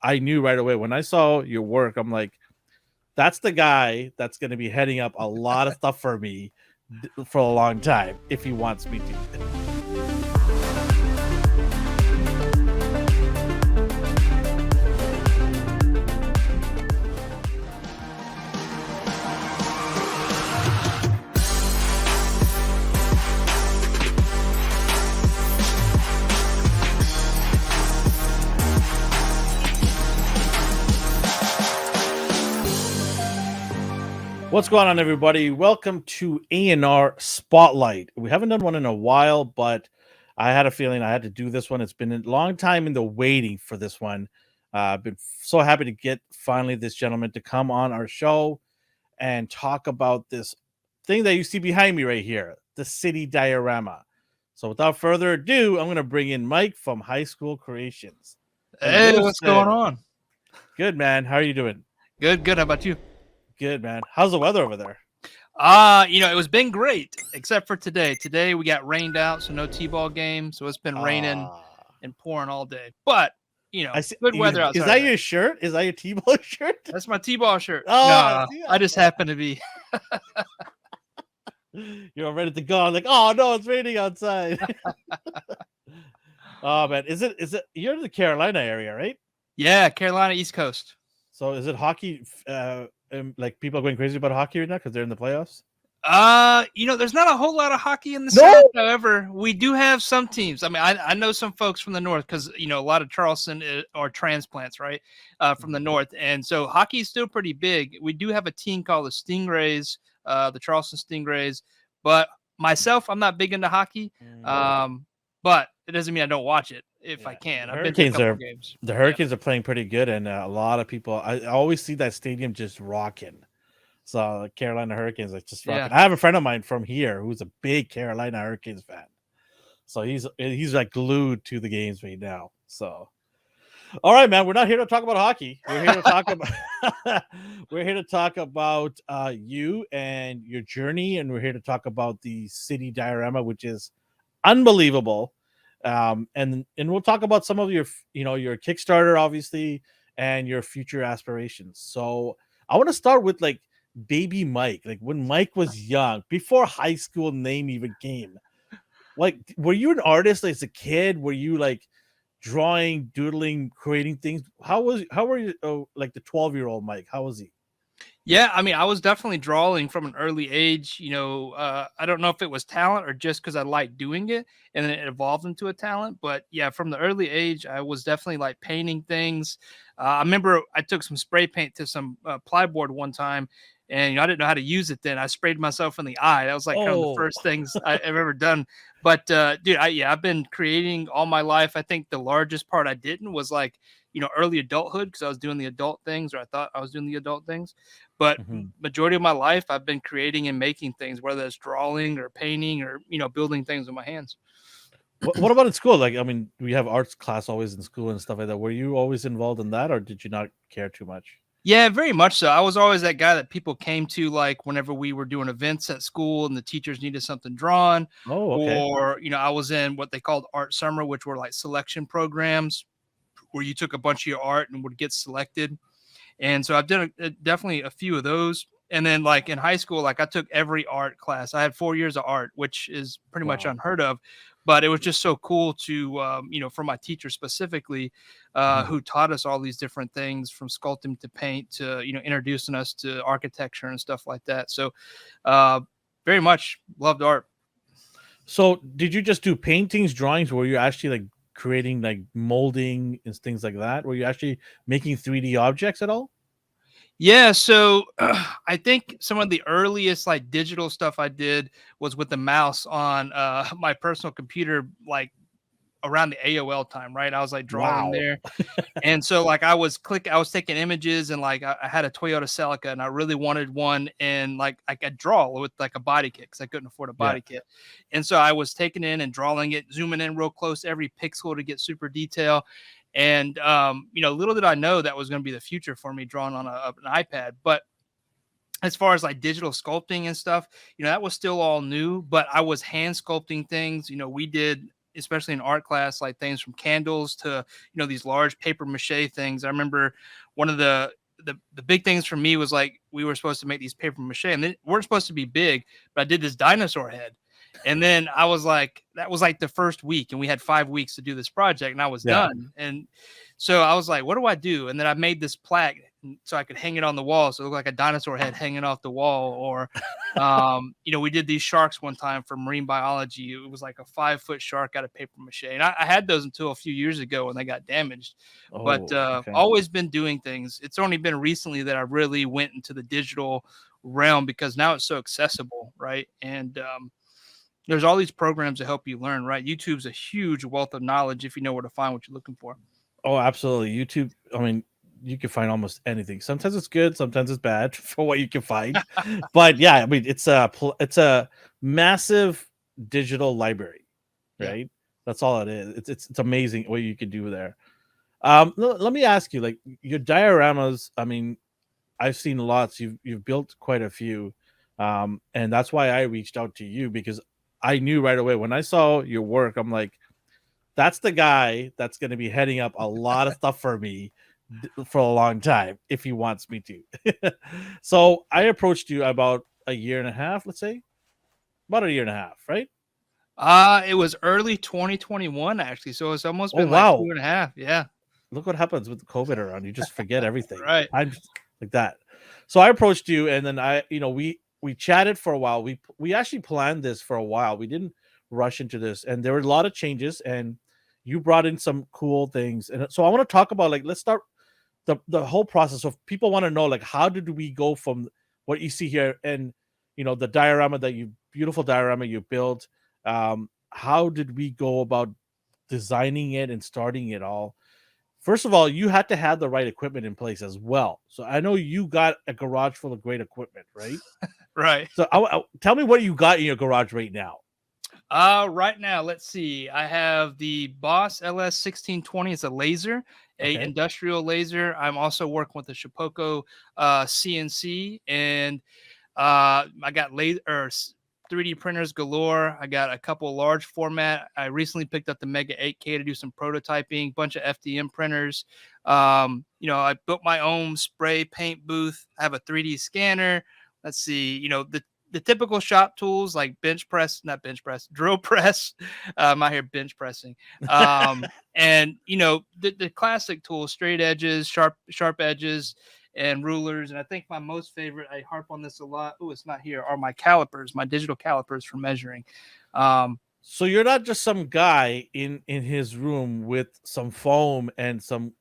I knew right away when I saw your work. I'm like, that's the guy that's going to be heading up a lot of stuff for me for a long time if he wants me to. What's going on, everybody? Welcome to ANR Spotlight. We haven't done one in a while, but I had a feeling I had to do this one. It's been a long time in the waiting for this one. I've been so happy to get finally this gentleman to come on our show and talk about this thing that you see behind me right here, the city diorama. So without further ado, I'm going to bring in Mike from High School Creations. Hey, Hello, what's going sir. on? Good, man. How are you doing? Good. How about you? Good, man. How's the weather over there? It was been great, except for today. Today we got rained out, so no T-ball game. So it's been raining and pouring all day. But, I see, good weather outside. Is that your shirt? Is that your T-ball shirt? That's my T-ball shirt. Oh, I just happen to be. You're ready to go. I'm like, oh no, it's raining outside. Oh man, is it? You're in the Carolina area, right? Yeah, Carolina East Coast. So is it hockey? Like people are going crazy about hockey right now because they're in the playoffs. There's not a whole lot of hockey in the South. However, we do have some teams. I mean, I know some folks from the North because, a lot of Charleston are transplants, right, from the North. And so hockey is still pretty big. We do have a team called the Stingrays, the Charleston Stingrays. But myself, I'm not big into hockey. But it doesn't mean I don't watch it if I can. I've been to a couple games. The Hurricanes are playing pretty good, and a lot of people. I always see that stadium just rocking. So Carolina Hurricanes are just rocking. I have a friend of mine from here who's a big Carolina Hurricanes fan. So he's like glued to the games right now. So, all right, man, we're not here to talk about hockey. We're here to talk about you and your journey, and we're here to talk about the city diorama, which is unbelievable. And we'll talk about some of your your Kickstarter, obviously, and your future aspirations. So I want to start with like baby Mike, like when Mike was young, before high school name even came. Like, were you an artist as a kid? Were you like drawing, doodling, creating things? How were you like the 12-year-old Mike? How was he? Yeah, I mean, I was definitely drawing from an early age. I don't know if it was talent or just because I liked doing it and then it evolved into a talent. But yeah, from the early age, I was definitely like painting things. I remember I took some spray paint to some plyboard one time and I didn't know how to use it then. I sprayed myself in the eye. That was like kind of the first things I've ever done. But dude, I've been creating all my life. I think the largest part I didn't was like, early adulthood because I was doing the adult things or I thought I was doing the adult things. But majority of my life, I've been creating and making things, whether it's drawing or painting or, building things with my hands. What about in school? Like, I mean, we have arts class always in school and stuff like that. Were you always involved in that or did you not care too much? Yeah, very much so. I was always that guy that people came to, like whenever we were doing events at school and the teachers needed something drawn. Oh, okay. Or, I was in what they called art summer, which were like selection programs where you took a bunch of your art and would get selected. And so I've done definitely a few of those. And then like in high school, like I took every art class. I had 4 years of art, which is pretty much unheard of. But it was just so cool to, for my teacher specifically, who taught us all these different things from sculpting to paint to, introducing us to architecture and stuff like that. So very much loved art. So did you just do paintings, drawings? Or were you actually like creating like molding and things like that? Were you actually making 3D objects at all? Yeah, so I think some of the earliest like digital stuff I did was with the mouse on my personal computer, like around the AOL time, right? I was like drawing there. And so like I was taking images and like I had a Toyota Celica and I really wanted one and like I could draw with like a body kit because I couldn't afford a body kit. And so I was taking in and drawing it, zooming in real close every pixel to get super detail. And little did I know that was going to be the future for me drawing on an iPad. But as far as like digital sculpting and stuff, that was still all new, but I was hand sculpting things. We did especially in art class, like things from candles to, these large paper mache things. I remember one of the big things for me was like we were supposed to make these paper mache and they weren't supposed to be big, but I did this dinosaur head. And then I was like, that was like the first week, and we had 5 weeks to do this project, and I was Yeah. done. And so I was like, what do I do? And then I made this plaque so I could hang it on the wall, so it looked like a dinosaur head hanging off the wall. Or, we did these sharks one time for marine biology. It was like a 5-foot shark out of paper mache, and I had those until a few years ago when they got damaged. But Oh, okay. always been doing things. It's only been recently that I really went into the digital realm because now it's so accessible, right? And there's all these programs to help you learn, right? YouTube's a huge wealth of knowledge if you know where to find what you're looking for. Oh, absolutely. YouTube. I mean, you can find almost anything. Sometimes it's good, sometimes it's bad for what you can find. But yeah, I mean, it's a massive digital library, Yeah. right? That's all it is. It's amazing what you can do there. Let me ask you, like your dioramas. I mean, I've seen lots. You've built quite a few, and that's why I reached out to you because I knew right away when I saw your work. I'm like, that's the guy that's going to be heading up a lot of stuff for me for a long time if he wants me to. So I approached you about a year and a half, let's say, about a year and a half, right? It was early 2021 actually, so it's almost Oh been like wow! 2.5. Yeah. Look what happens with COVID around. You just forget everything. Right. I'm just like that. So I approached you, and then we chatted for a while. We actually planned this for a while. We didn't rush into this, and there were a lot of changes, and you brought in some cool things. And so I want to talk about, like, let's start the whole process. So if people want to know, like, how did we go from what you see here and the diorama beautiful diorama you built. How did we go about designing it and starting it all? First of all, you had to have the right equipment in place as well. So I know you got a garage full of great equipment, right? Right. So tell me what you got in your garage right now. Right now, let's see. I have the Boss LS 1620. It's a laser, a Okay. industrial laser. I'm also working with the Shipoko CNC, and I got laser or 3D printers galore. I got a couple large format. I recently picked up the Mega 8K to do some prototyping. Bunch of FDM printers. I built my own spray paint booth. I have a 3D scanner. Let's see. The typical shop tools like not bench press, drill press. I'm out here bench pressing. And the classic tools, straight edges, sharp edges, and rulers. And I think my most favorite, I harp on this a lot. Oh, it's not here. Are my calipers, my digital calipers for measuring. So you're not just some guy in his room with some foam and some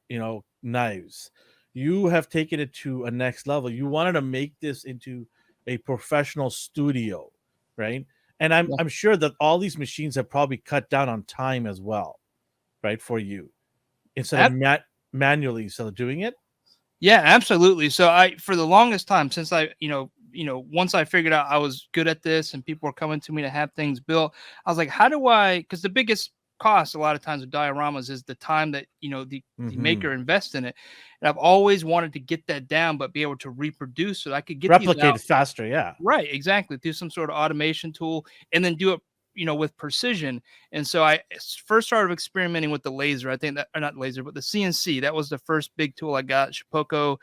knives. You have taken it to a next level. You wanted to make this into a professional studio, right? And I'm sure that all these machines have probably cut down on time as well, right? For you, instead of manually so doing it. Yeah, absolutely. So for the longest time since once I figured out I was good at this and people were coming to me to have things built, I was like, how do I, because the biggest cost a lot of times with dioramas is the time that, the maker invests in it. And I've always wanted to get that down, but be able to reproduce so I could get these Replicate out. it faster, yeah. Right, exactly. Through some sort of automation tool and then do it, with precision. And so I first started experimenting with the laser. I think that, or not laser, but the CNC. That was the first big tool I got, Shipoko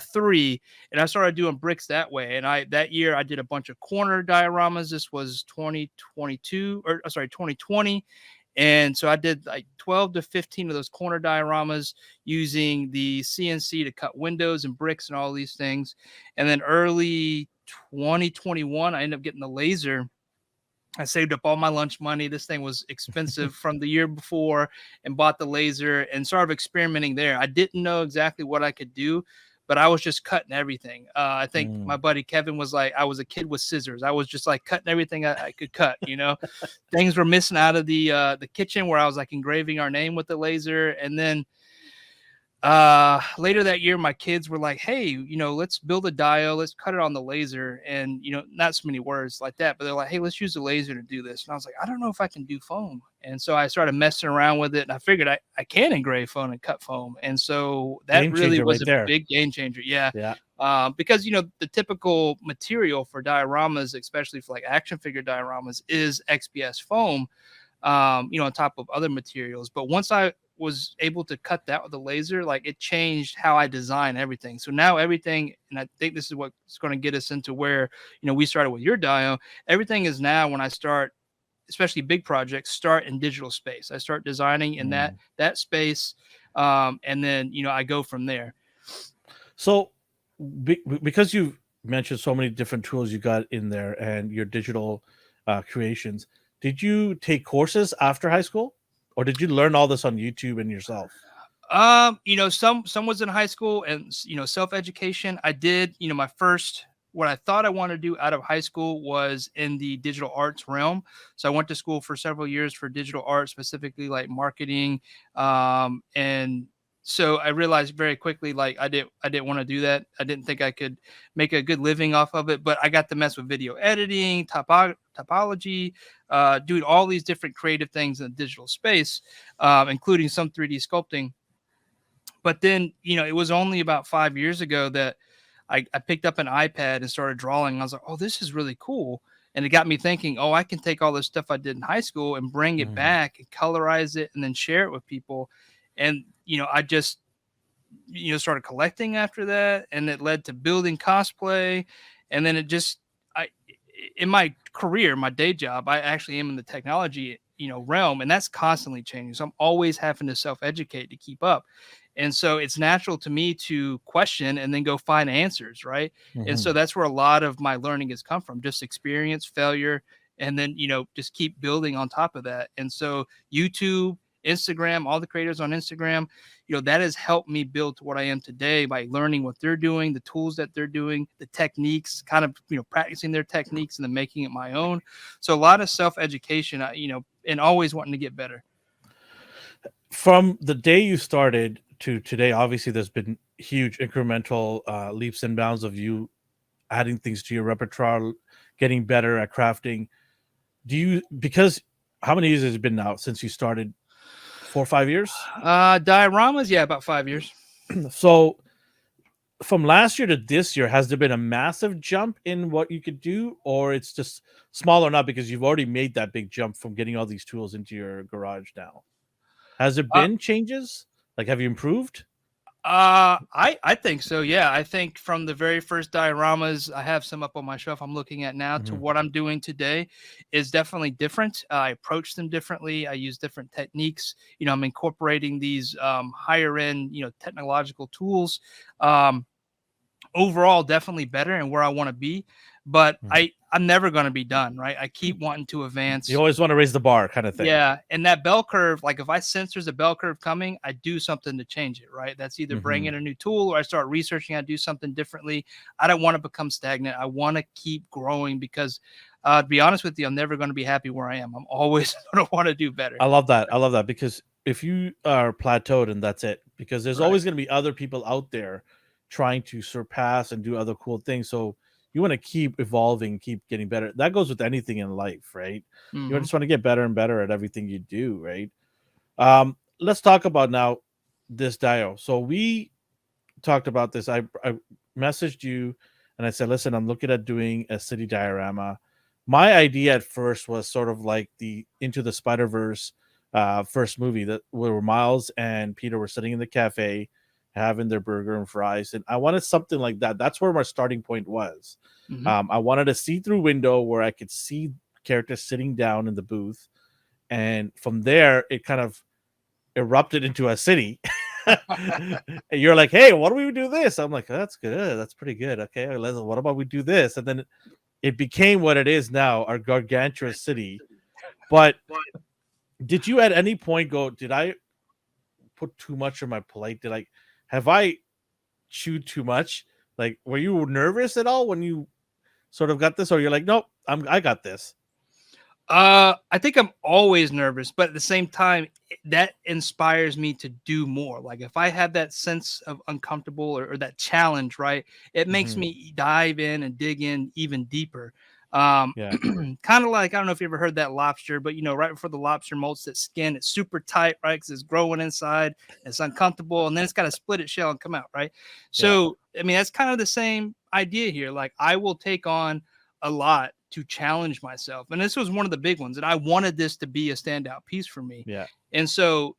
3. And I started doing bricks that way. And that year I did a bunch of corner dioramas. This was 2020. And so I did like 12 to 15 of those corner dioramas using the CNC to cut windows and bricks and all these things. And then early 2021, I ended up getting the laser. I saved up all my lunch money. This thing was expensive from the year before and bought the laser and started experimenting there. I didn't know exactly what I could do, but I was just cutting everything. I think my buddy Kevin was like, I was a kid with scissors. I was just like cutting everything I could cut, Things were missing out of the kitchen where I was like engraving our name with the laser. And then later that year my kids were like, hey, let's build a dial, let's cut it on the laser. And not so many words like that, but they're like, hey, let's use the laser to do this. And I was like, I don't know if I can do foam. And so I started messing around with it, and I figured I can engrave foam and cut foam. And so that Game really changer was right a there. big game changer. Yeah. Yeah. Because the typical material for dioramas, especially for like action figure dioramas, is XPS foam. on top of other materials. But once I was able to cut that with a laser, like it changed how I design everything. So now everything, and I think this is what's going to get us into where, we started with your dio. Everything is now when I start, especially big projects, start in digital space. I start designing in that space, and then I go from there. So, because you've mentioned so many different tools you got in there and your digital creations, did you take courses after high school, or did you learn all this on YouTube and yourself? Some was in high school and self education. I did, my first what I thought I wanted to do out of high school was in the digital arts realm. So I went to school for several years for digital art, specifically like marketing, and so I realized very quickly like I didn't want to do that. I didn't think I could make a good living off of it, but I got to mess with video editing, topology, doing all these different creative things in the digital space, including some 3D sculpting. But then, it was only about 5 years ago that I picked up an iPad and started drawing. I was like, oh, this is really cool. And it got me thinking, oh, I can take all this stuff I did in high school and bring it Mhm. back and colorize it and then share it with people. And, I just, started collecting after that. And it led to building cosplay. And then it just, in my career, my day job, I actually am in the technology, realm, and that's constantly changing. So I'm always having to self-educate to keep up. And so it's natural to me to question and then go find answers, right? And so Mhm. that's where a lot of my learning has come from, just experience, failure, and then, just keep building on top of that. And so YouTube, Instagram, all the creators on Instagram, that has helped me build to what I am today by learning what they're doing, the tools that they're doing, the techniques, kind of, practicing their techniques and then making it my own. So a lot of self-education, and always wanting to get better. From the day you started to today, obviously there's been huge incremental leaps and bounds of you adding things to your repertoire, getting better at crafting. Do you, because how many years has it been now since you started? 4 or 5 years. Dioramas, yeah, about 5 years. So from last year to this year, has there been a massive jump in what you could do, or it's just small or not because you've already made that big jump from getting all these tools into your garage now? Has there Uh, been changes? Like, have you improved? I think so. Yeah, I think from the very first dioramas, I have some up on my shelf I'm looking at now, to Mhm. what I'm doing today is definitely different. I approach them differently. I use different techniques. I'm incorporating these higher end, technological tools. Um, Overall, definitely better and where I want to be. But Mhm. I'm never going to be done, right? I keep wanting to You advance. always want to raise the bar, kind of thing. Yeah, and that bell curve, like if I sense there's a bell curve coming, I do something to change it, right? That's either bring Hmm. in a new tool or I start researching how to do something differently. I don't want to become stagnant. I want to keep growing because, to be honest with you, I'm never going to be happy where I am. I'm always going to want to do better. I love that. I love that because if you are plateaued and that's it, because there's Right. always going to be other people out there trying to surpass and do other cool things. So you want to keep evolving, keep getting better. That goes with anything in life, right? You Hmm. just want to get better and better at everything you do, right? Let's talk about now this dio. So we talked about this. I messaged you and I said, listen, I'm looking at doing a city diorama. My idea at first was sort of like the Into the Spider Verse first movie that where Miles and Peter were sitting in the cafe having their burger and fries, and I wanted something like that. That's where my starting point was. Hmm. I wanted a see-through window where I could see characters sitting down in the booth, and from there it kind of erupted into a city. And you're like, hey, why don't we do this? I'm like, oh, that's good. That's pretty good. Okay, what about we do this? And then it became what it is now, our gargantuous city. But did you at any point go, did I put too much on my plate? Have I chewed too much? Like, were you nervous at all when you sort of got this, or you're like, nope, I got this? I think I'm always nervous, but at the same time, that inspires me to do more. Like if I have that sense of uncomfortable or that challenge, right, it makes Hmm. me dive in and dig in even deeper. Yeah, Kind of like I don't know if you ever heard that lobster, but right before the lobster molts that skin, it's super tight, right? Because it's growing inside, it's uncomfortable, and then it's got to split its shell and come out, right? yeah. So I mean, that's kind of the same idea here. Like I will take on a lot to challenge myself. And this was one of the big ones. And I wanted this to be a standout piece for me. Yeah. And so,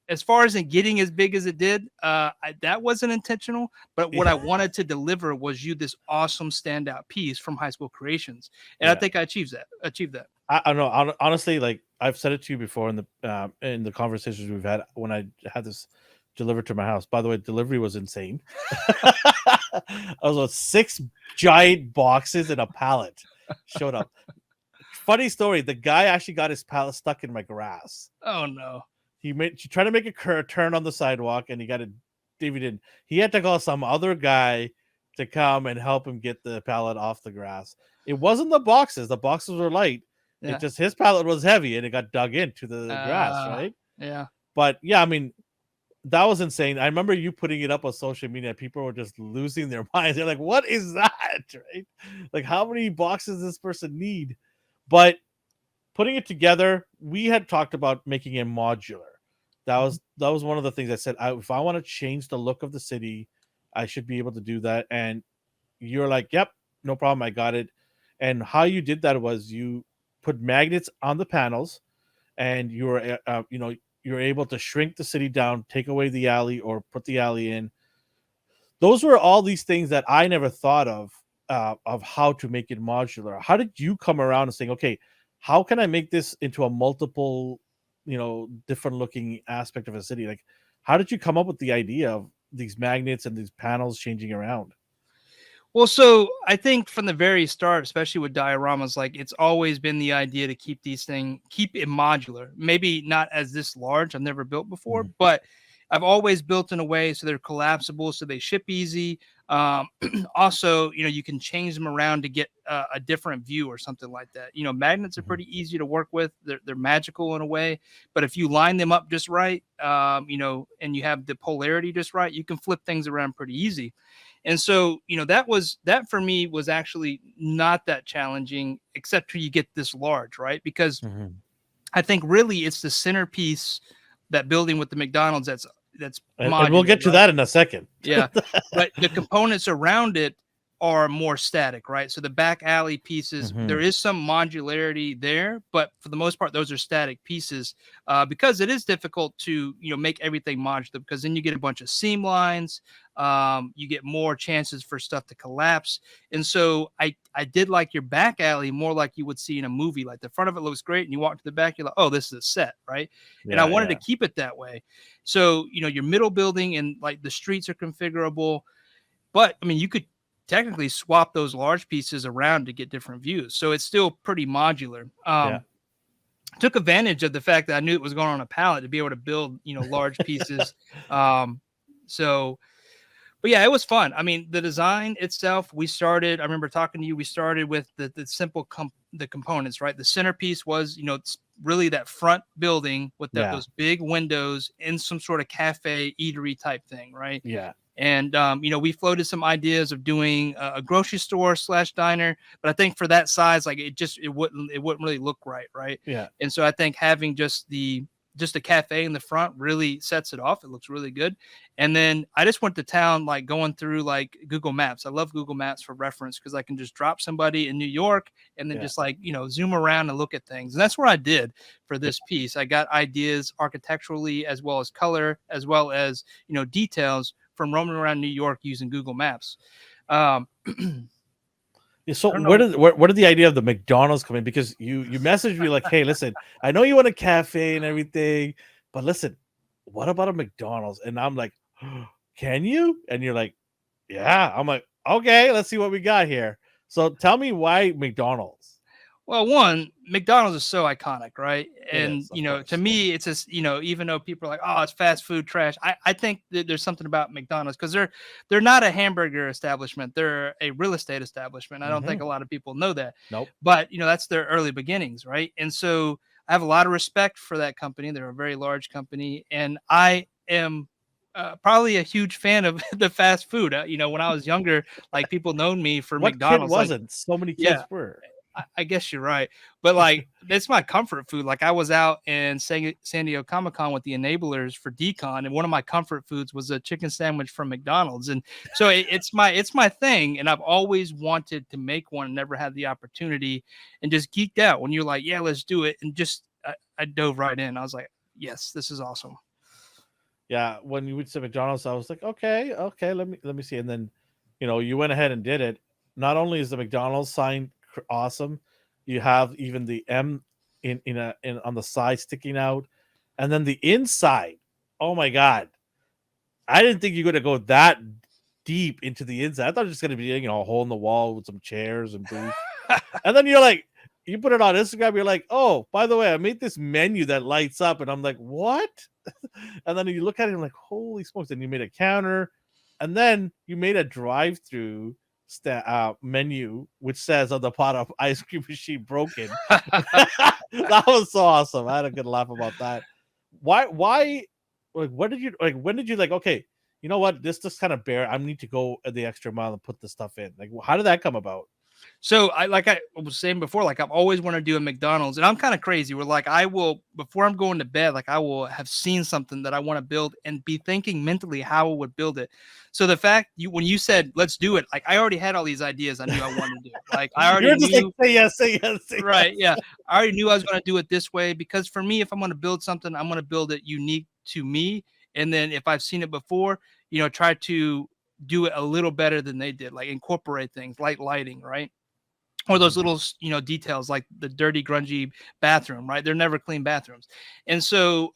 as far as in getting as big as it did, that wasn't intentional. But what I wanted to deliver was this awesome standout piece from High School Creations. And I Yeah. think I achieved that. I don't know. Honestly, like I've said it to you before in the conversations we've had when I had this delivered to my house. By the way, delivery was insane. I was on 6 giant boxes and a pallet showed up. Funny story. The guy actually got his pallet stuck in my grass. Oh no. He tried to make a turn on the sidewalk and he got it divvied in. He had to call some other guy to come and help him get the pallet off the grass. It wasn't the boxes. The boxes were light. Yeah. It just his pallet was heavy and it got dug into the grass, right? Yeah. But yeah, I mean, that was insane. I remember you putting it up on social media. People were just losing their minds. They're like, "What is that?" Right? Like, how many boxes does this person need? But putting it together, we had talked about making it modular. That was one of the things I said. If I want to change the look of the city, I should be able to do that. And you're like, "Yep, no problem. I got it." And how you did that was you put magnets on the panels, and you're able to shrink the city down, take away the alley, or put the alley in. Those were all these things that I never thought of how to make it modular. How did you come around and saying, okay, how can I make this into a multiple, different looking aspect of a city? Like, how did you come up with the idea of these magnets and these panels changing around? Well, so I think from the very start, especially with dioramas, like it's always been the idea to keep it modular. Maybe not as this large. I've never built before, but I've always built in a way so they're collapsible, so they ship easy. Also, you can change them around to get a different view or something like that. Magnets are pretty easy to work with. They're magical in a way, but if you line them up just right, and you have the polarity just right, you can flip things around pretty easy. And so, that for me was actually not that challenging, except till you get this large, right? Because I think really it's the centerpiece, that building with the McDonald's that's and we'll get to that in a second. Yeah. But the components around it are more static, right? So the back alley pieces, there is some modularity there, but for the most part, those are static pieces, because it is difficult to, make everything modular, because then you get a bunch of seam lines, you get more chances for stuff to collapse. And so I did like your back alley more like you would see in a movie. Like the front of it looks great, and you walk to the back, you're like, oh, this is a set, right? Yeah, and I wanted to keep it that way. So, your middle building and like the streets are configurable, but I mean, you could technically swap those large pieces around to get different views. So it's still pretty modular. Took advantage of the fact that I knew it was going on a pallet to be able to build, large pieces. But yeah, it was fun. I mean, the design itself, I remember talking to you, we started with the simple the components, right? The centerpiece was, it's really that front building with those big windows in some sort of cafe eatery type thing, right? Yeah. And, we floated some ideas of doing a grocery store / diner, but I think for that size, like it wouldn't really look right. Right. Yeah. And so I think having just a cafe in the front really sets it off. It looks really good. And then I just went to town, like going through like Google Maps. I love Google Maps for reference, because I can just drop somebody in New York and then just like, zoom around and look at things. And that's what I did for this piece. I got ideas architecturally, as well as color, as well as, details from roaming around New York using Google Maps. So where did the idea of the McDonald's come in? Because you messaged me like, hey, listen, I know you want a cafe and everything, but listen, what about a McDonald's? And I'm like, can you? And you're like, yeah. I'm like, okay, let's see what we got here. So tell me why McDonald's. Well, one, McDonald's is so iconic, right? And, course. to me, it's just, even though people are like, oh, it's fast food trash, I think that there's something about McDonald's, because they're not a hamburger establishment. They're a real estate establishment. I don't think a lot of people know that. Nope. But, that's their early beginnings, right? And so I have a lot of respect for that company. They're a very large company. And I am probably a huge fan of the fast food. When I was younger, like people known me for what McDonald's. Kid wasn't? So many kids were. I guess you're right. But like that's my comfort food. Like I was out in San Diego Comic Con with the enablers for decon, and one of my comfort foods was a chicken sandwich from McDonald's. And so it's my thing, and I've always wanted to make one, never had the opportunity, and just geeked out when you're like, yeah, let's do it. And just I dove right in. I was like, yes, this is awesome. Yeah, when you went to McDonald's, I was like, okay, okay, let me see. And then, you went ahead and did it. Not only is the McDonald's sign awesome, you have even the M in on the side sticking out, and then the inside. Oh my god, I didn't think you're gonna go that deep into the inside. I thought it was just gonna be a hole in the wall with some chairs and booths. And then you're like, you put it on Instagram, you're like, oh, by the way, I made this menu that lights up, and I'm like, what? And then you look at it and like, holy smokes! And you made a counter, and then you made a drive-through menu which says on the bottom, "Ice cream machine broken." That was so awesome. I had a good laugh about that. Why? Like, what did you like? When did you like? Okay, you know what? This just kind of bare. I need to go the extra mile and put this stuff in. Like, how did that come about? So I was saying before, like I've always wanted to do a McDonald's, and I'm kind of crazy. Where like I will before I'm going to bed, like I will have seen something that I want to build and be thinking mentally how I would build it. So the fact when you said let's do it, like I already had all these ideas I knew I wanted to do. Like I already You're just knew. like, say yes, say yes, say Right? yes. Yeah, I already knew I was going to do it this way because for me, if I'm going to build something, I'm going to build it unique to me, and then if I've seen it before, try to do it a little better than they did, like incorporate things like lighting, right? Or those Mhm. little details like the dirty grungy bathroom, right? They're never clean bathrooms. And so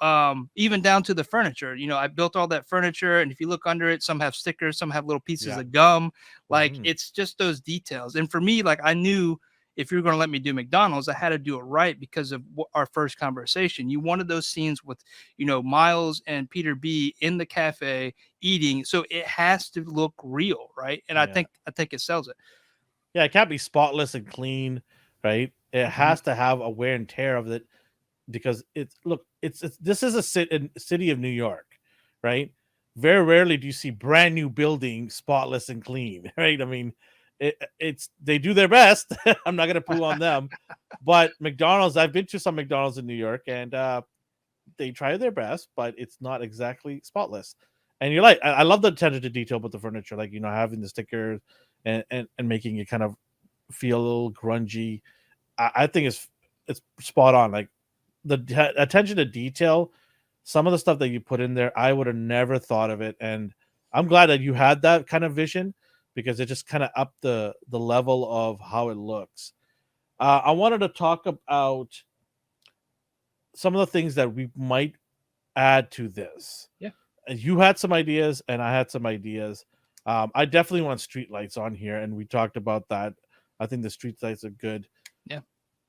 even down to the furniture, I built all that furniture, and if you look under it, some have stickers, some have little pieces Yeah. of gum. Like Mhm. it's just those details. And for me, like I knew if you're going to let me do McDonald's, I had to do it right because of our first conversation. You wanted those scenes with Miles and Peter B in the cafe eating, so it has to look real, right? And i Yeah. think i think it sells it. Yeah, it can't be spotless and clean, right? It Mhm. has to have a wear and tear of it because it's this is a city of New York, right? Very rarely do you see brand new building spotless and clean, right? I mean, it's they do their best. I'm not gonna poo on them, but McDonald's. I've been to some McDonald's in New York, and they try their best, but it's not exactly spotless. And you're like, I love the attention to detail with the furniture, like having the stickers and making it kind of feel a little grungy. I think it's spot on. Like attention to detail, some of the stuff that you put in there, I would have never thought of it, and I'm glad that you had that kind of vision because it just kind of upped the level of how it looks. I wanted to talk about some of the things that we might add to this. Yeah. You had some ideas, and I had some ideas. I definitely want street lights on here, and we talked about that. I think the street lights are good. Yeah.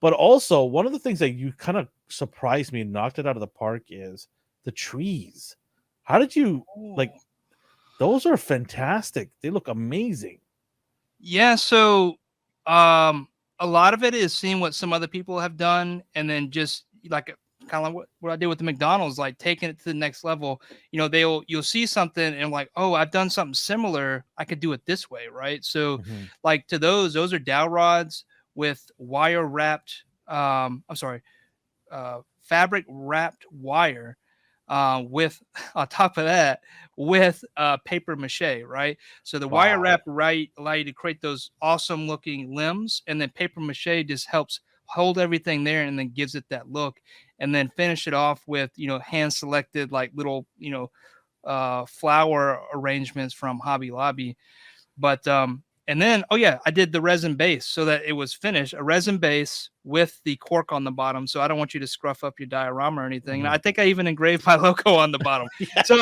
But also, one of the things that you kind of surprised me and knocked it out of the park is the trees. How did you like? Those are fantastic. They look amazing. Yeah, so a lot of it is seeing what some other people have done and then just like kind of like what I did with the McDonald's, like taking it to the next level. You'll see something and like, oh, I've done something similar. I could do it this way, right? So Mhm. like to those are dowel rods with wire wrapped I'm sorry, fabric wrapped wire with on top of that with paper mache, right? So the wire Wow. wrap right allow you to create those awesome looking limbs, and then paper mache just helps hold everything there and then gives it that look, and then finish it off with hand selected like little flower arrangements from Hobby Lobby. But and then oh yeah, I did the resin base so that it was finished, a resin base with the cork on the bottom. So I don't want you to scruff up your diorama or anything. And I Mhm. think I even engraved my logo on the bottom. Yeah. So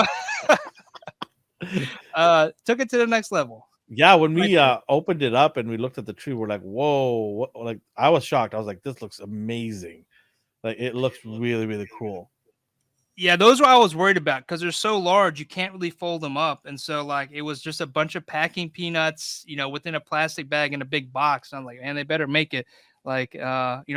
took it to the next level Yeah, when right we there. opened it up and we looked at the tree, we're like, "Whoa!" Like I was shocked. I was like, "This looks amazing!" Like it looks really, really cool. Yeah, those were I was worried about because they're so large, you can't really fold them up. And so like it was just a bunch of packing peanuts, within a plastic bag in a big box. And I'm like, man, they better make it like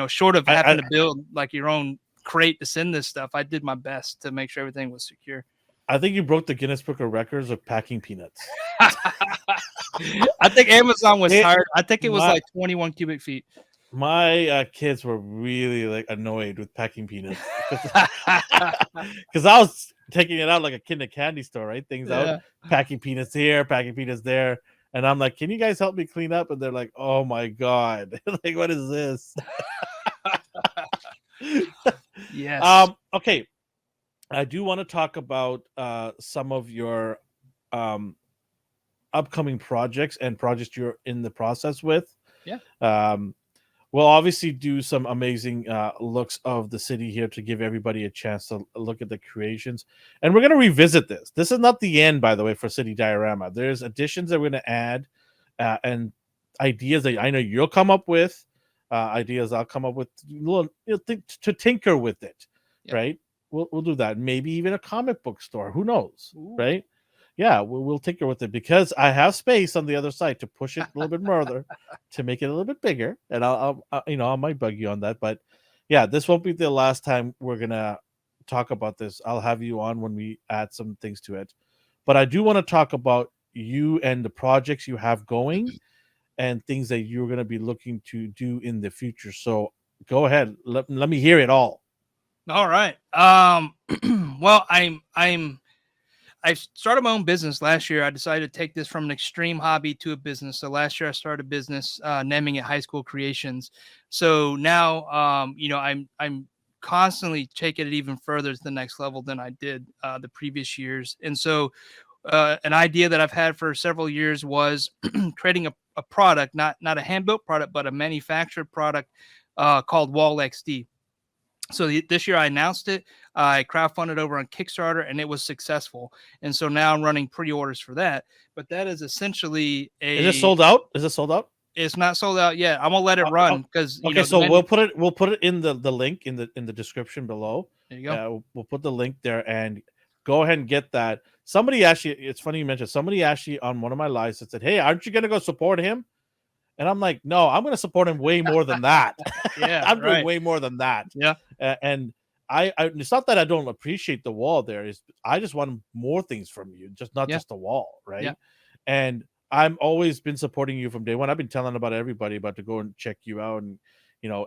short of having I to build like your own crate to send this stuff. I did my best to make sure everything was secure. I think you broke the Guinness Book of Records of packing peanuts. I think Amazon was It tired. I think it was my like 21 cubic feet. My kids were really like annoyed with packing peanuts because I was taking it out like a kid in a candy store, right? Things out, Yeah. packing peanuts here, packing peanuts there, and I'm like, "Can you guys help me clean up?" And they're like, "Oh my god, like what is this?" Yes. Okay, I do want to talk about some of your um, upcoming projects and projects you're in the process with. Yeah. Um, we'll obviously do some amazing looks of the city here to give everybody a chance to look at the creations. And we're going to revisit this. This is not the end, by the way, for City Diorama. There's additions that we're going to add and ideas that I know you'll come up with, ideas I'll come up with, little, to tinker with it, Yep. right? We'll do that. Maybe even a comic book store. Who knows, Ooh. right? Yeah, we'll tinker with it because I have space on the other side to push it a little bit further to make it a little bit bigger, and I might bug you on that, but yeah, this won't be the last time we're gonna talk about this. I'll have you on when we add some things to it, but I do want to talk about you and the projects you have going and things that you're gonna be looking to do in the future. So go ahead, let me hear it all. All right. Well, I started my own business last year. I decided to take this from an extreme hobby to a business. So last year I started a business, naming it High School Creations. So now, I'm constantly taking it even further to the next level than I did the previous years. And so, an idea that I've had for several years was creating a product, not a hand built product, but a manufactured product called Wall XD. So this year I announced it. I crowdfunded over on Kickstarter, and it was successful. And so now I'm running pre-orders for that. But that is essentially Is it a. sold out? Is it sold out? It's not sold out yet. I'm gonna let it run because Okay, the so menu. we'll put it in the link in the description below. There you go. We'll put the link there and go ahead and get that. Somebody actually, it's funny you mentioned somebody actually on one of my lives that said, "Hey, aren't you gonna go support him?" And I'm like, "No, I'm gonna support him way more than that. Yeah. I'm doing Right. way more than that." Yeah. And I, it's not that I don't appreciate the wall. There is, I just want more things from you, just not Yeah. just the wall, Yeah. right? And I'm always been supporting you from day one. I've been telling about everybody about to go and check you out, and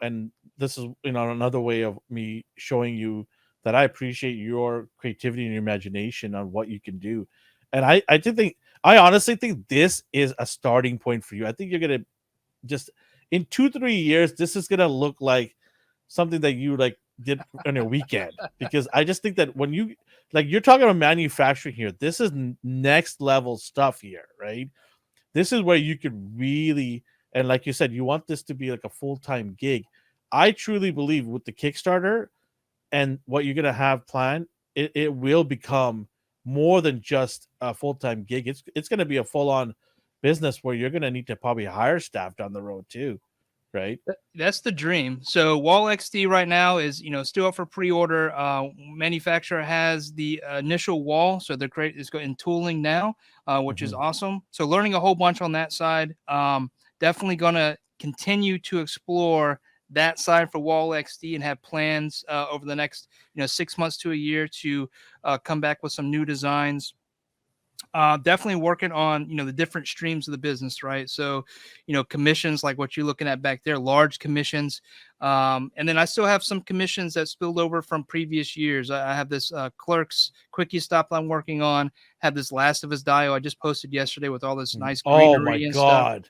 and this is another way of me showing you that I appreciate your creativity and your imagination on what you can do. And I do think I honestly think this is a starting point for you. I think you're gonna just in 2-3 years, this is gonna look like something that you like did on a weekend because I just think that when you like you're talking about manufacturing here, this is next level stuff here, right? This is where you could really, and like you said, you want this to be like a full-time gig. I truly believe with the Kickstarter and what you're gonna have planned, it will become more than just a full-time gig. It's gonna be a full-on business where you're gonna need to probably hire staff down the road too, right? That's the dream. So Wall XD right now is still up for pre-order. Manufacturer has the initial wall, so they're great. It's in tooling now, which is Mhm. awesome. So learning a whole bunch on that side. Definitely gonna continue to explore that side for Wall XD and have plans over the next 6 months to a year to come back with some new designs. Definitely working on the different streams of the business, right? So commissions like what you're looking at back there, large commissions. And then I still have some commissions that spilled over from previous years. I have this Clerks quickie stop I'm working on, have this Last of Us dio I just posted yesterday with all this nice Oh my greenery and stuff. god.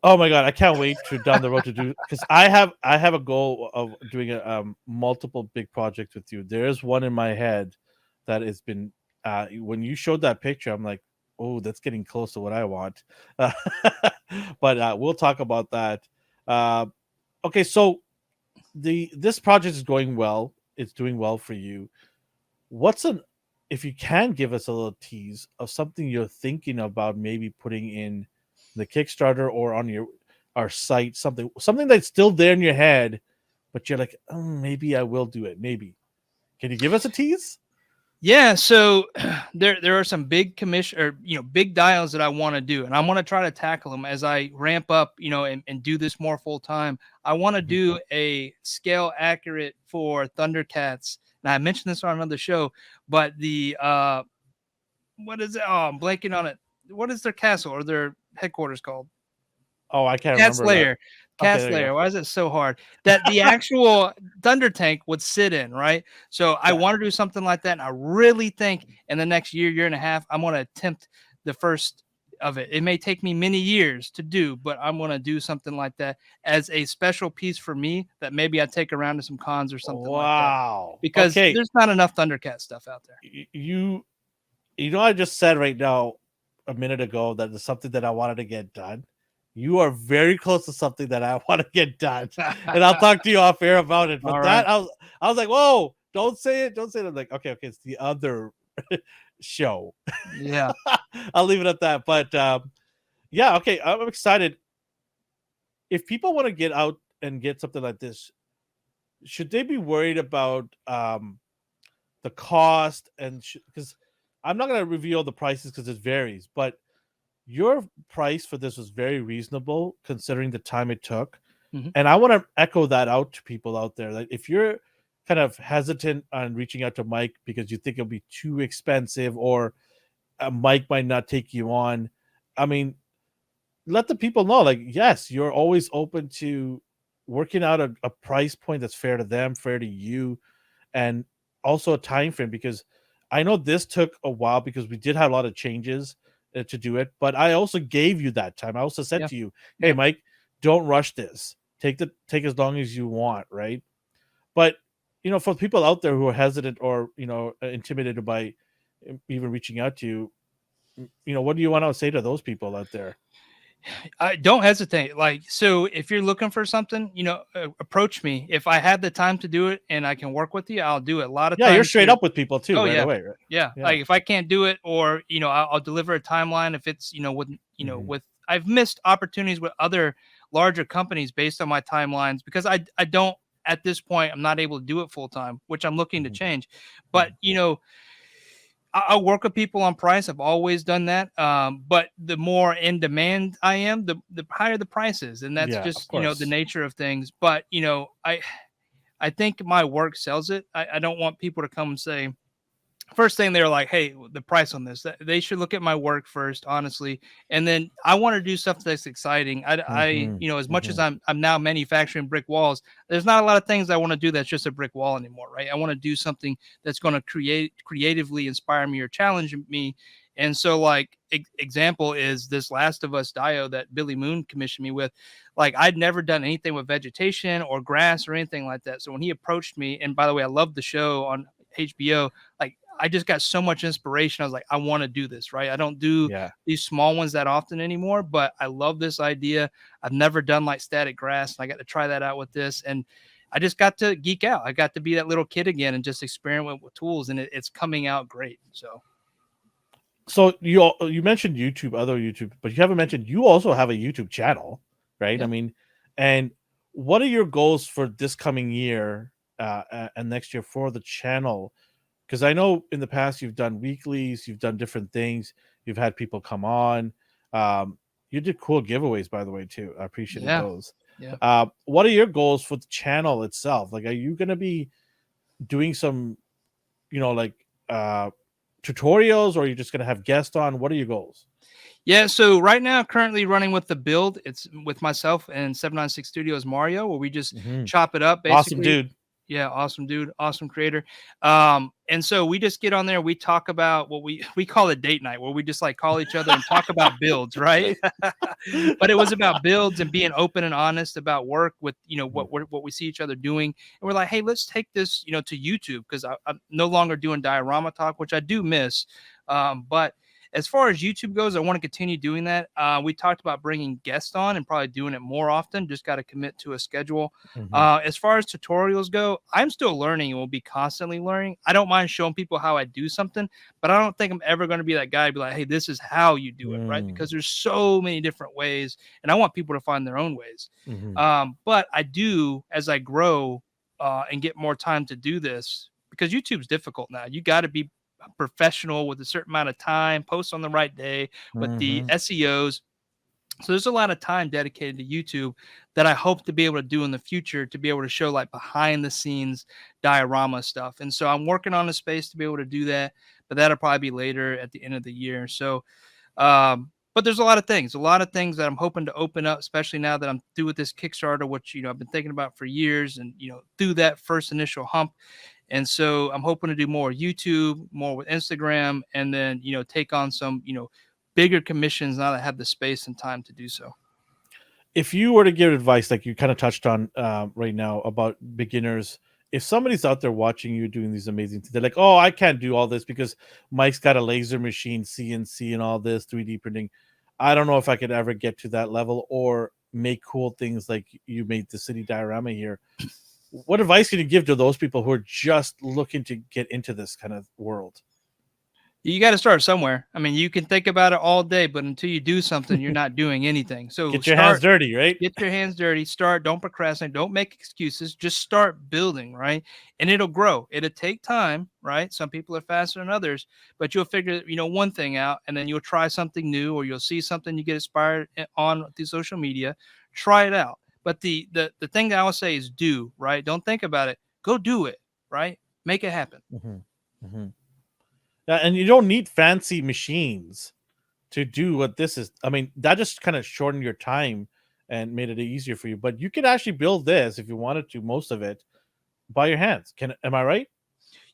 Oh my god, I can't wait to down the road to do because I have a goal of doing a multiple big projects with you. There is one in my head that has been when you showed that picture, I'm like, oh, that's getting close to what I want. Uh, but we'll talk about that. Uh, okay, so the this project is going well. It's doing well for you. What's an if you can give us a little tease of something you're thinking about maybe putting in the Kickstarter or on your our site, something that's still there in your head, but you're like, oh, maybe I will do it. Maybe. Can you give us a tease? Yeah, so there are some big commission or big dials that I want to do, and I want to try to tackle them as I ramp up, and do this more full time. I want to Mhm. do a scale accurate for Thundercats. And I mentioned this on another show, but the what is it? Oh, I'm blanking on it. What is their castle or their headquarters called? Oh, I can't Cat's remember that. lair. Okay, Cat's there you go. lair. Why is it so hard? That the actual Thunder tank would sit in, right? So I Yeah. want to do something like that. And I really think in the next year, year and a half, I'm going to attempt the first of it. It may take me many years to do, but I'm going to do something like that as a special piece for me that maybe I take around to some cons or something like that. Wow. Because Okay. there's not enough Thundercat stuff out there. You I just said right now a minute ago that it's something that I wanted to get done. You are very close to something that I want to get done, and I'll talk to you off air about it. But All right. that I was like, whoa, don't say it, don't say it. I'm like, okay, it's the other show. Yeah. I'll leave it at that. But yeah, okay, I'm excited. If people want to get out and get something like this, should they be worried about the cost and because I'm not going to reveal the prices because it varies, but your price for this was very reasonable considering the time it took. Mhm. And I want to echo that out to people out there. Like if you're kind of hesitant on reaching out to Mike because you think it'll be too expensive or Mike might not take you on, I mean, let the people know, like, yes, you're always open to working out a price point that's fair to them, fair to you, and also a time frame because I know this took a while because we did have a lot of changes to do it, but I also gave you that time. I also said Yeah. to you, "Hey, Yeah. Mike, don't rush this. Take as long as you want, right?" But for people out there who are hesitant or intimidated by even reaching out to you, what do you want to say to those people out there? I don't hesitate. Like, so if you're looking for something, approach me. If I have the time to do it and I can work with you, I'll do it. A lot of Yeah, you're times straight here. up with people too Oh right yeah. away, right? Yeah. Yeah. Like if I can't do it or, I'll deliver a timeline if it's, Mhm. with I've missed opportunities with other larger companies based on my timelines because I don't at this point I'm not able to do it full time, which I'm looking to Mhm. change. But, Mhm. I'll work with people on price. I've always done that. But the more in demand I am, the higher the prices, and that's Yeah, of just the course. nature of things. But I think my work sells it. I don't want people to come and say, first thing they're like, hey, the price on this. They should look at my work first, honestly, and then I want to do stuff that's exciting. Mhm. As much as Mhm. I'm now manufacturing brick walls, there's not a lot of things I want to do that's just a brick wall anymore, right? I want to do something that's going to creatively inspire me or challenge me. And so, like, example is this Last of Us dio that Billy Moon commissioned me with. Like, I'd never done anything with vegetation or grass or anything like that. So when he approached me, and by the way, I love the show on HBO. Like, I just got so much inspiration. I was like, I want to do this, right? I don't do Yeah. these small ones that often anymore, but I love this idea. I've never done like static grass, and I got to try that out with this. And I just got to geek out. I got to be that little kid again and just experiment with tools, and it's coming out great. So So you mentioned YouTube, other YouTube, but you haven't mentioned you also have a YouTube channel, right? I yeah. mean, and what are your goals for this coming year and next year for the channel? Because I know in the past you've done weeklies, you've done different things, you've had people come on. You did cool giveaways, by the way, too. I appreciated Yeah. those. Yeah. What are your goals for the channel itself? Like, are you going to be doing some, like tutorials, or are you just going to have guests on? What are your goals? Yeah, so right now, currently running with the build, it's with myself and 796 Studios Mario, where we just Mhm. chop it up Awesome, basically. dude. Yeah, awesome dude, awesome creator. And so we just get on there, we talk about what we call it date night, where we just like call each other and talk about builds, right? But it was about builds and being open and honest about work with Mhm. what we see each other doing, and we're like, hey, let's take this to YouTube because I'm no longer doing diorama talk, which I do miss. But as far as YouTube goes, I want to continue doing that. We talked about bringing guests on and probably doing it more often. Just got to commit to a schedule. Mhm. As far as tutorials go, I'm still learning and will be constantly learning. I don't mind showing people how I do something, but I don't think I'm ever going to be that guy to be like, hey, this is how you do it, right? Mm. Because there's so many different ways, and I want people to find their own ways. Mhm. But I do, as I grow and get more time to do this, because YouTube's difficult now. You got to be professional with a certain amount of time, post on the right day with the Mhm. SEOs. So there's a lot of time dedicated to YouTube that I hope to be able to do in the future to be able to show like behind the scenes diorama stuff. And so I'm working on a space to be able to do that, but that'll probably be later at the end of the year. So But there's a lot of things that I'm hoping to open up, especially now that I'm through with this Kickstarter, which I've been thinking about for years, and through that first initial hump. And so I'm hoping to do more YouTube, more with Instagram, and then take on some bigger commissions now that I have the space and time to do so. If you were to give advice, like you kind of touched on right now about beginners, if somebody's out there watching you doing these amazing things, they're like, "Oh, I can't do all this because Mike's got a laser machine, CNC, and all this 3D printing. I don't know if I could ever get to that level or make cool things like you made the city diorama here." What advice can you give to those people who are just looking to get into this kind of world? You got to start somewhere. I mean, you can think about it all day, but until you do something, you're not doing anything. So Get your hands dirty, right? get your hands dirty, start, don't procrastinate, don't make excuses, just start building, right? And it'll grow. It'll take time, right? Some people are faster than others, but you'll figure, one thing out, and then you'll try something new, or you'll see something you get inspired on through social media, try it out. But the thing that I would say is do, right? Don't think about it. Go do it, right? Make it happen. Hmm. Hmm. Yeah, and you don't need fancy machines to do what this is. I mean, that just kind of shortened your time and made it easier for you. But you could actually build this if you wanted to, most of it by your hands. Am I right?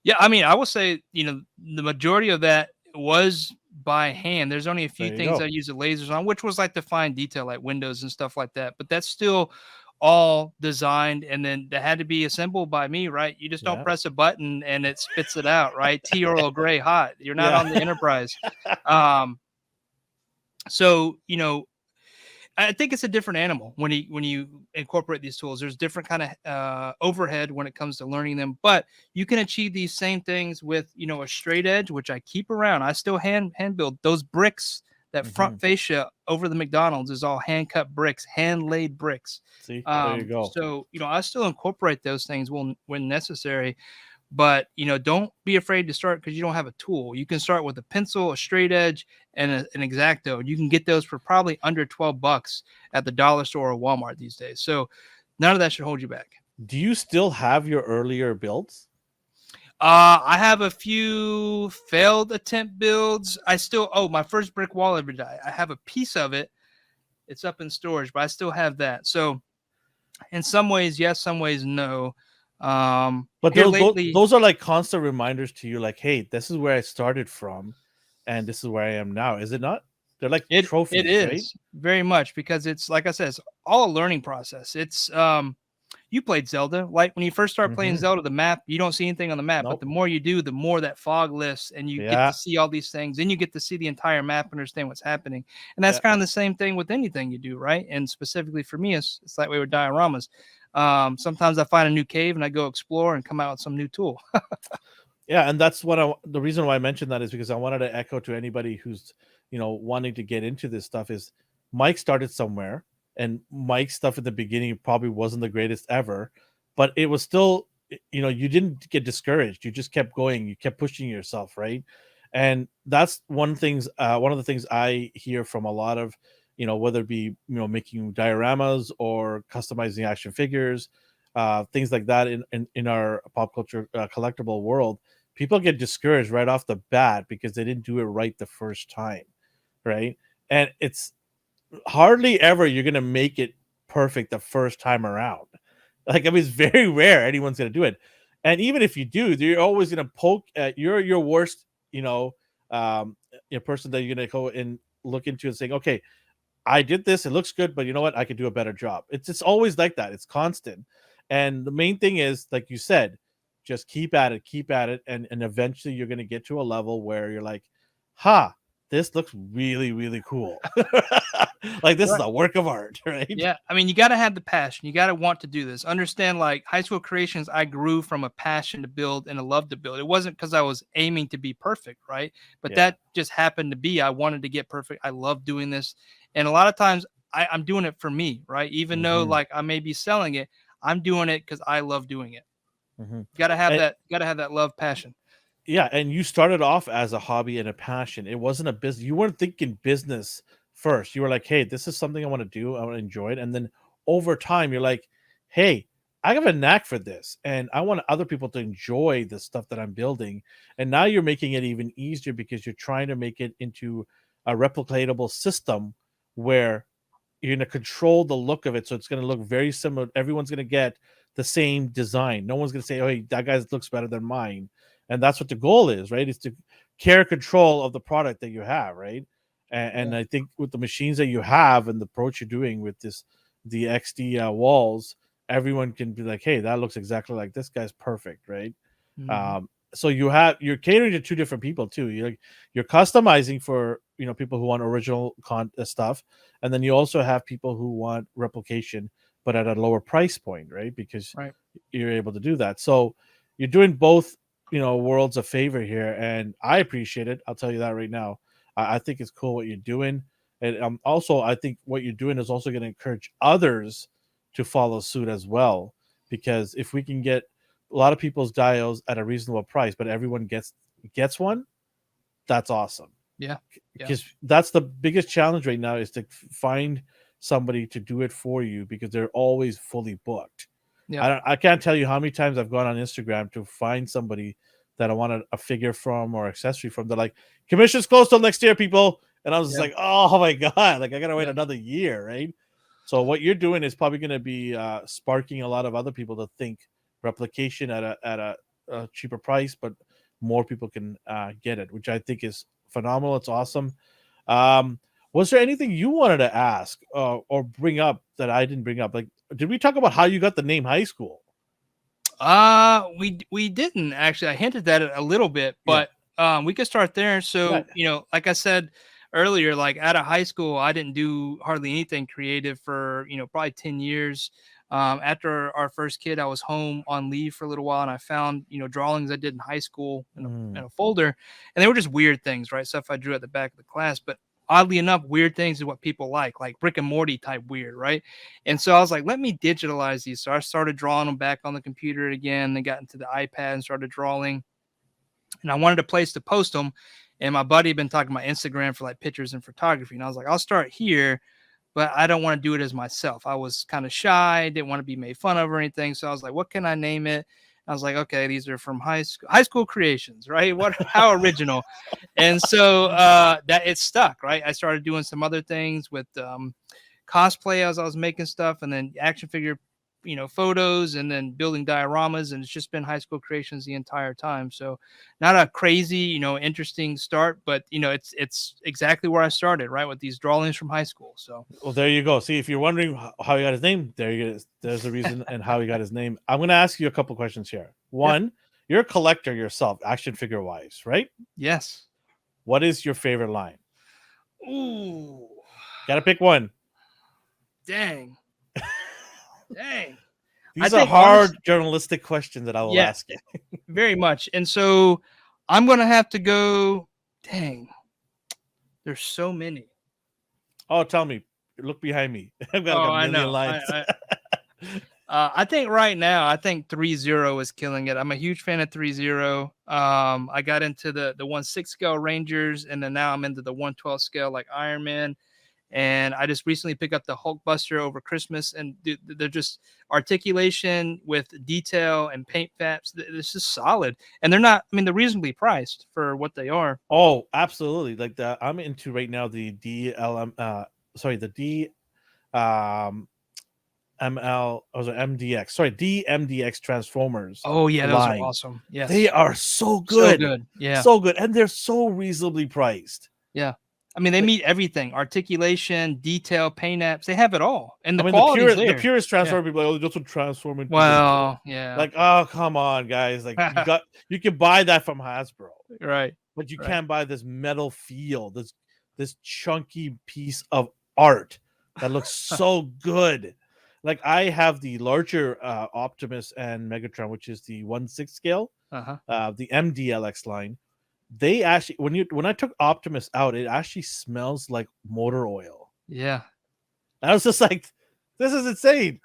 Yeah, I mean, I would say, the majority of that was by hand. There's only a few There you things go. I use the lasers on, which was like the fine detail, like windows and stuff like that. But that's still all designed, and then that had to be assembled by me, right? You just don't Yeah. press a button and it spits it out, right? T Earl Grey hot. You're not Yeah. on the Enterprise. Um, so I think it's a different animal when you incorporate these tools. There's different kind of overhead when it comes to learning them, but you can achieve these same things with a straight edge, which I keep around. I still hand build those bricks. That Hmm. front fascia over the McDonald's is all hand cut bricks, hand laid bricks. See, there you go. So I still incorporate those things when necessary, but don't be afraid to start because you don't have a tool. You can start with a pencil, a straight edge, and an X-Acto. You can get those for probably under $12 at the dollar store or Walmart these days. So none of that should hold you back. Do you still have your earlier builds? I have a few failed attempt builds. My first brick wall ever died. I have a piece of it. It's up in storage, but I still have that. So in some ways, yes, some ways, no. But Here those, lately, those are like constant reminders to you, like, hey, this is where I started from, and this is where I am now. Is it not? They're like it trophies, right? is very much because it's like I said, it's all a learning process. It's you played Zelda. Like when you first start playing Hmm. Zelda, the map, you don't see anything on the map, but Nope. the more you do, the more that fog lifts and you get to Yeah. see all these things. Then you get to see the entire map, understand what's happening. And that's Yeah. kind of the same thing with anything you do, right? And specifically for me, it's that way with dioramas. Sometimes I find a new cave and I go explore and come out with some new tool. Yeah, and that's the reason why I mentioned that is because I wanted to echo to anybody who's wanting to get into this stuff is Mike started somewhere, and Mike's stuff at the beginning probably wasn't the greatest ever, but it was still you didn't get discouraged. You just kept going. You kept pushing yourself, right? And that's one of the things I hear from a lot of whether it be making dioramas or customizing action figures, things like that in our pop culture collectible world. People get discouraged right off the bat because they didn't do it right the first time, right? And it's hardly ever you're gonna make it perfect the first time around. Like, I mean, it's very rare anyone's gonna do it. And even if you do, you're always gonna poke at your worst, um, person that you're gonna go and look into and saying, okay, I did this, it looks good, but you know what? I could do a better job. It's always like that. It's constant. And the main thing is, like you said, just keep at it, and eventually you're gonna get to a level where you're like, ha, this looks really, really cool. Like this is Right. a work of art, right? Yeah, I mean, you got to have the passion. You got to want to do this. Understand, like high school creations, I grew from a passion to build and a love to build. It wasn't because I was aiming to be perfect, right? But Yeah. that just happened to be. I wanted to get perfect. I love doing this, and a lot of times I'm doing it for me, right? Even though Hmm. like I may be selling it, I'm doing it because I love doing it. Hmm. Got to have And that. Got to have that love, passion. yeah, and you started off as a hobby and a passion. It wasn't a business. You weren't thinking business first. You were like, hey, this is something I want to do. I want to enjoy it. And then over time, you're like, hey, I have a knack for this, and I want other people to enjoy the stuff that I'm building. And now you're making it even easier because you're trying to make it into a replicatable system where you're going to control the look of it, so it's going to look very similar. Everyone's going to get the same design. No one's going to say, "Oh, hey, that guy's looks better than mine," and that's what the goal is, right? Is to care control of the product that you have, right? And Yeah. I think with the machines that you have and the approach you're doing with the XD walls, everyone can be like, "Hey, that looks exactly like this guy's perfect," right? Mhm. So you're catering to two different people too. You're customizing for people who want original stuff, and then you also have people who want replication, but at a lower price point, right? Because Right. you're able to do that. So you're doing both, worlds a favor here, and I appreciate it. I'll tell you that right now. I think it's cool what you're doing, and also I think what you're doing is also going to encourage others to follow suit as well. Because if we can get a lot of people's dials at a reasonable price, but everyone gets one, that's awesome. Yeah. Yeah. Because that's the biggest challenge right now is to find somebody to do it for you because they're always fully booked. Yeah. I can't tell you how many times I've gone on Instagram to find somebody that I want a figure from or accessory from. They're like, commission's closed till next year, people. And I was just Yeah. like, oh my God, like I gotta wait Yeah. another year, right? So what you're doing is probably gonna be sparking a lot of other people to think replication at a cheaper price, but more people can get it, which I think is phenomenal. It's awesome. Um, was there anything you wanted to ask or bring up that I didn't bring up? Like, did we talk about how you got the name high school? We didn't actually. I hinted at it a little bit, Yeah. but we could start there. Yeah. So, like I said earlier, like out of high school, I didn't do hardly anything creative for, probably 10 years. After our first kid, I was home on leave for a little while, and I found, drawings I did in high school in Mm. a folder, and they were just weird things, right? Stuff I drew at the back of the class, but oddly enough, weird things is what people like Rick and Morty type weird, right? And so I was like, let me digitalize these. So I started drawing them back on the computer again, then got into the iPad and started drawing. And I wanted a place to post them. And my buddy had been talking about Instagram for like pictures and photography. And I was like, I'll start here, but I don't want to do it as myself. I was kind of shy, didn't want to be made fun of or anything. So I was like, what can I name it? I was like, okay, these are from high school creations, right? How original. And so that it stuck, right? I started doing some other things with cosplay as I was making stuff, and then action figure, photos, and then building dioramas. And it's just been high school creations the entire time. So not a crazy, interesting start, but it's exactly where I started, right, with these drawings from high school. So Well, there you go. See, if you're wondering how he got his name, there's the reason and how he got his name. I'm going to ask you a couple questions here. yeah, One, you're a collector yourself, action figure wise, right? yes. What is your favorite line? Ooh, Got to pick one. dang, dang. I These are think hard journalistic questions that I will yeah, ask you. very much. And so I'm gonna have to go. Dang, there's so many. Oh, tell me. Look behind me. I've got like Oh, a I million know. lines. I think right now, I think 3-0 is killing it. I'm a huge fan of 3-0. I got into the 1/6 scale Rangers, and then now I'm into the 1/12 scale like Iron Man. And I just recently picked up the Hulkbuster over Christmas, and they're just articulation with detail and paint faps. This is solid, and they're not. I mean, they're reasonably priced for what they are. Oh, absolutely. Like I'm into right now the the D um MDX. Sorry, DMDX Transformers Oh yeah, those are line. awesome. They Yes, are so so good. good. Yeah, So good. And they're so reasonably priced. yeah. I mean, they Like meet everything: articulation, detail, paint apps. They have it all, and the I mean quality's the there. purest Yeah. transformer people are like, oh, they just transform into this. Well, yeah. Like, oh come on, guys. Like you can buy that from Hasbro, Right. but you Right. can't buy this metal feel, this chunky piece of art that looks so good. Like I have the larger Optimus and Megatron, which is the 1/6 scale, Uh-huh. the MDLX line. They actually when I took Optimus out, it actually smells like motor oil. Yeah. I was just like, this is insane.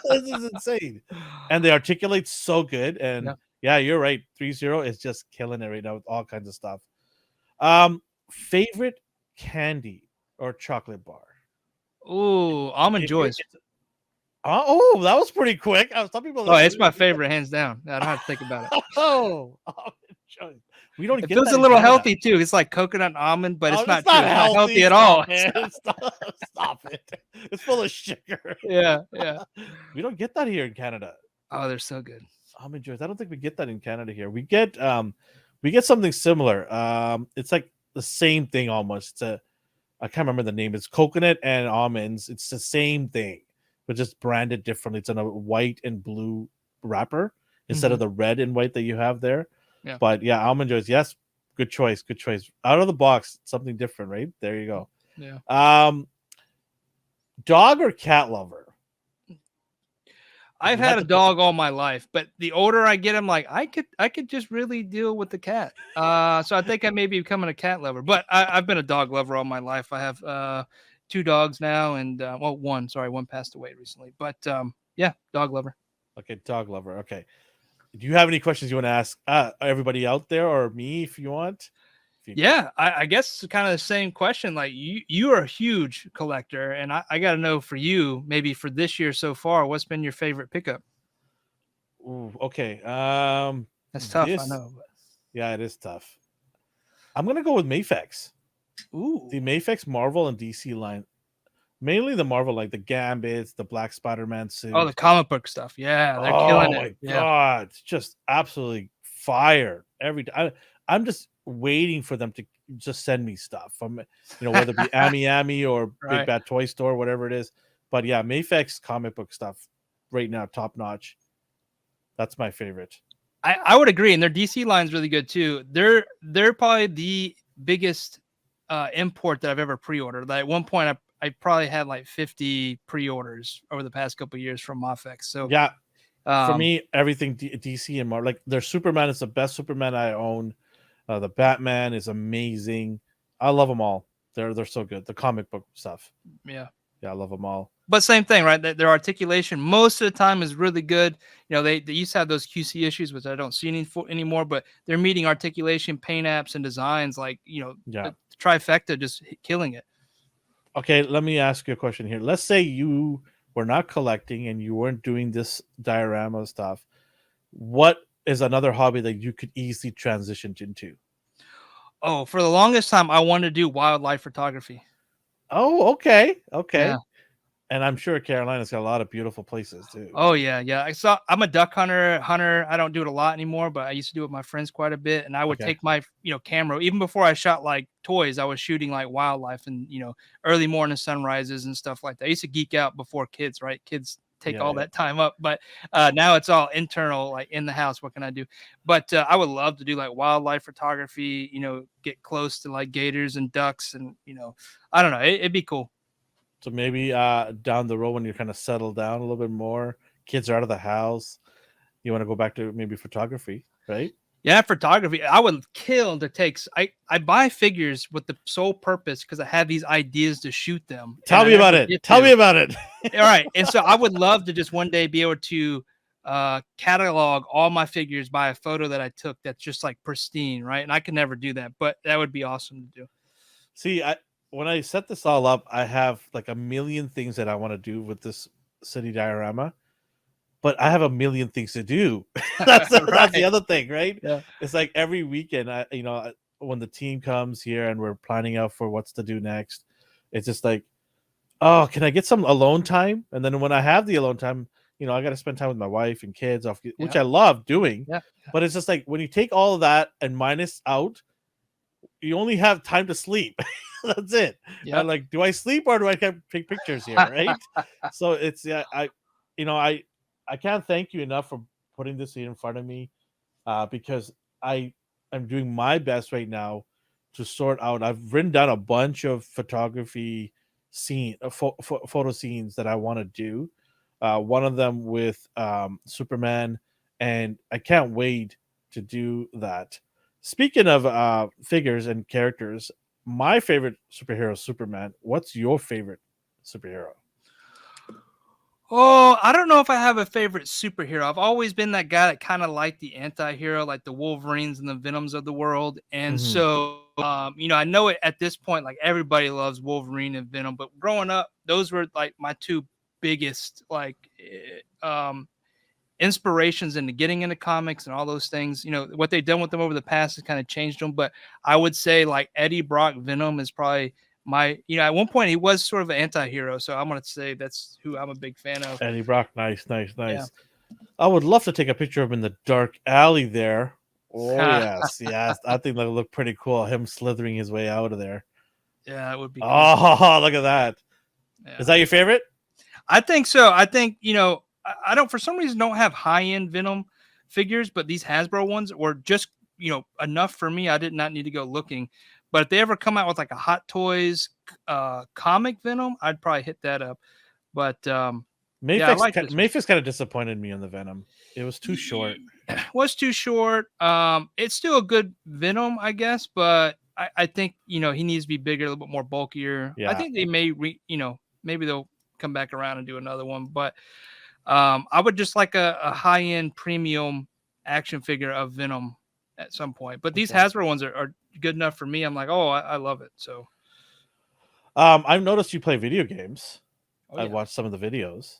This is insane. And they articulate so good. And Yeah. yeah, you're right. 3-0 is just killing it right now with all kinds of stuff. Favorite candy or chocolate bar? Ooh, almond If you're joys. oh, that was pretty quick. Some people Oh, it's my favorite, hands down. I don't have to think about it. oh, almond We don't It get feels that a in little Canada. healthy too. It's like coconut and almond, but Oh, it's it's not true. not It's not healthy healthy. at all. Stop it. Stop it. It's full of sugar. Yeah, yeah. We don't get that here in Canada. Oh, they're so good. Almond joys. I don't think we get that in Canada here. We get something similar. It's like the same thing almost. It's a I can't remember the name. It's coconut and almonds. It's the same thing, but just branded differently. It's in a white and blue wrapper instead of the red and white that you have there. Yeah. But yeah, almond joys. Yes, good choice. Good choice. Out of the box, something different, right? There you go. Yeah. Dog or cat lover? I've had a dog all my life, but the older I get, I'm like, I could just really deal with the cat. So I think I may be becoming a cat lover, but I've been a dog lover all my life. I have 2 dogs now, and well, one passed away recently, but yeah, dog lover. Okay, dog lover. Okay. Do you have any questions you want to ask everybody out there or me if you want? Yeah, I guess it's kind of the same question. Like you are a huge collector, and I got to know for you, maybe for this year so far, what's been your favorite pickup? Ooh, okay. That's tough, I know. Yeah, it is tough. I'm gonna go with Mafex. Ooh, The Mafex Marvel and DC line, mainly the Marvel, like the Gambits, the Black Spider-Man suit. oh, the comic book stuff. Yeah, they're killing Oh it. my god, it's just absolutely fire every time. I'm just waiting for them to just send me stuff from, whether it be Ami or Right. Big Bad Toy Store, whatever it is. But yeah, Mafex comic book stuff right now, top notch. That's my favorite. I would agree, and their DC line's really good too. They're probably the biggest import that I've ever pre-ordered. Like at one point, I probably had like 50 pre-orders over the past couple of years from Mafex. So yeah, for me, everything DC and Marvel, like their Superman is the best Superman I own. The Batman is amazing. I love them all. They're so good. The comic book stuff. Yeah, I love them all. but same thing, right? Their articulation most of the time is really good. They used to have those QC issues, which I don't see anymore. But they're meeting articulation, paint apps, and designs like the trifecta, just killing it. Okay, let me ask you a question here. Let's say you were not collecting and you weren't doing this diorama stuff. What is another hobby that you could easily transition into? Oh, for the longest time, I wanted to do wildlife photography. Oh, okay. Yeah. And I'm sure Carolina's got a lot of beautiful places too. Oh yeah. I'm a duck hunter. I don't do it a lot anymore, but I used to do it with my friends quite a bit. And I would take my camera. Even before I shot like toys, I was shooting like wildlife and early morning sunrises and stuff like that. I used to geek out before kids, right? Kids take all that time up, but now it's all internal, like in the house. What can I do? But I would love to do like wildlife photography. Get close to like gators and ducks, and I don't know. It'd be cool. So maybe down the road when you're kind of settled down a little bit more, kids are out of the house, you want to go back to maybe photography, right? Yeah, photography. I would kill to take. I buy figures with the sole purpose because I have these ideas to shoot them. Tell me about it. Tell me about it. All right, and so I would love to just one day be able to catalog all my figures by a photo that I took that's just like pristine, right? And I could never do that, but that would be awesome to do. See, when I set this all up, I have like a million things that I want to do with this city diorama, but I have a million things to do. That's the other thing, right? Yeah. It's like every weekend, when the team comes here and we're planning out for what's to do next, it's just like, oh, can I get some alone time? And then when I have the alone time, I got to spend time with my wife and kids, which I love doing. Yeah. But it's just like when you take all of that and minus out, you only have time to sleep. That's it. Yeah. Like, do I sleep or do I take pictures here? Right. So it's I can't thank you enough for putting this here in front of me, because I am doing my best right now to sort out. I've written down a bunch of photography photo scenes that I want to do. One of them with Superman, and I can't wait to do that. Speaking of figures and characters, my favorite superhero is Superman. What's your favorite superhero? Oh, I don't know if I have a favorite superhero. I've always been that guy that kind of liked the anti-hero, like the Wolverines and the Venoms of the world. And so, I know it at this point, like everybody loves Wolverine and Venom, but growing up, those were like my two biggest, like, inspirations into getting into comics and all those things. What they've done with them over the past has kind of changed them. But I would say like Eddie Brock Venom is probably at one point he was sort of an anti-hero. So I'm going to say that's who I'm a big fan of. Eddie Brock, nice. Yeah. I would love to take a picture of him in the dark alley there. Oh yes. I think that would look pretty cool. Him slithering his way out of there. Yeah, it would be cool. Oh, look at that. Yeah. Is that your favorite? I think so. I think, I don't, for some reason, don't have high-end Venom figures, but these Hasbro ones were just, enough for me. I did not need to go looking. But if they ever come out with like a Hot Toys comic Venom, I'd probably hit that up. But Mayfix kind of disappointed me on the Venom. It was too short. Was too short. It's still a good Venom, I guess, but I think he needs to be bigger, a little bit more bulkier. Yeah. I think they may maybe they'll come back around and do another one, but I would just like a high-end premium action figure of Venom at some point. But these Hasbro ones are good enough for me. I'm like, oh, I love it. So I've noticed you play video games. yeah. I've watched some of the videos.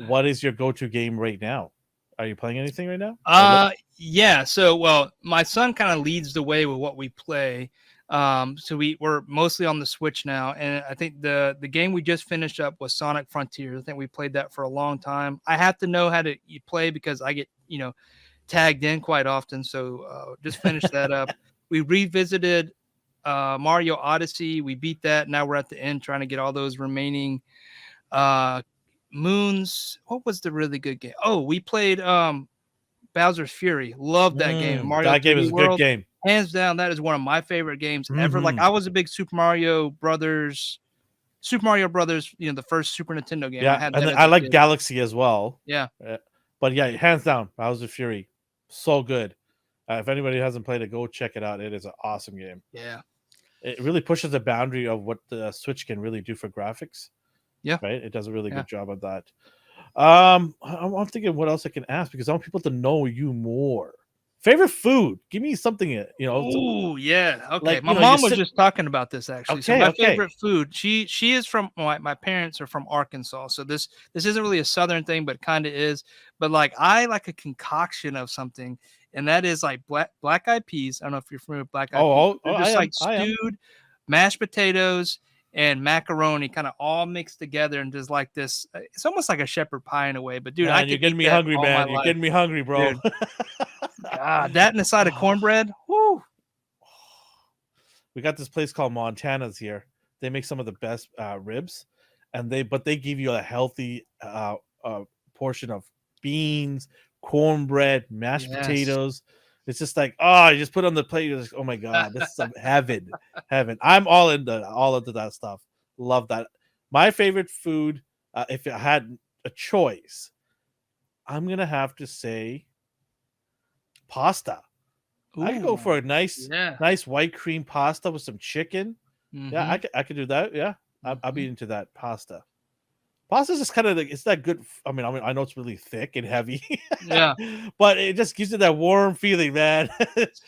What is your go-to game right now? Are you playing anything right now? Yeah. So, well, my son kind of leads the way with what we play. So we're mostly on the Switch now, and I think the game we just finished up was Sonic Frontiers. I think we played that for a long time. I have to know how to play because I get tagged in quite often. So just finished that up. We revisited Mario Odyssey. We beat that. Now we're at the end trying to get all those remaining moons. What was the really good game? Oh, we played Bowser's Fury. Love that game. Mario that game is a good game. Hands down, that is one of my favorite games ever. Like I was a big Super Mario Brothers, the first Super Nintendo game. Yeah, I like Galaxy as well. Yeah. But yeah, hands down, Bowser's Fury, so good. If anybody hasn't played it, go check it out. It is an awesome game. Yeah. It really pushes the boundary of what the Switch can really do for graphics. Yeah. Right? It does a really good job of that. I'm thinking what else I can ask because I want people to know you more. Favorite food? Give me something, Oh, yeah. Okay. Like, my mom was just talking about this actually. Okay, so my favorite food, she is from my parents are from Arkansas. So this isn't really a southern thing, but kind of is. But like I like a concoction of something, and that is like black eyed peas. I don't know if you're familiar with black eyed peas. They're just stewed mashed potatoes and macaroni kind of all mixed together and just like this. It's almost like a shepherd pie in a way, but dude, man, you're getting me hungry, man. You're getting me hungry, bro. God, that and a side of cornbread. Woo. We got this place called Montana's here. They make some of the best ribs, but they give you a healthy portion of beans, cornbread, mashed potatoes. It's just like, you just put it on the plate. You're like, oh my god, this is some heaven. I'm all into that stuff. Love that. My favorite food, if I had a choice, I'm gonna have to say pasta. Ooh, I could go for a nice white cream pasta with some chicken. Mm-hmm. Yeah, I could do that. Yeah, I'll be into that pasta. Pasta's just kind of like, it's that good. I mean, I know it's really thick and heavy. Yeah, but it just gives you that warm feeling, man.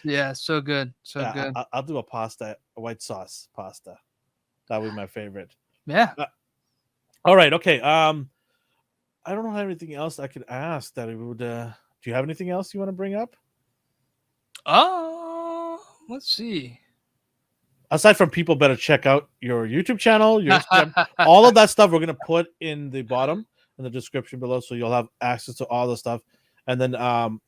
Yeah, so good, good. I'll do a white sauce pasta. That would be my favorite. Yeah. All right. Okay. I don't have anything else I could ask that it would. Do you have anything else you want to bring up? Let's see. Aside from people better check out your YouTube channel, your Instagram, all of that stuff we're gonna put in the bottom in the description below, so you'll have access to all the stuff. And then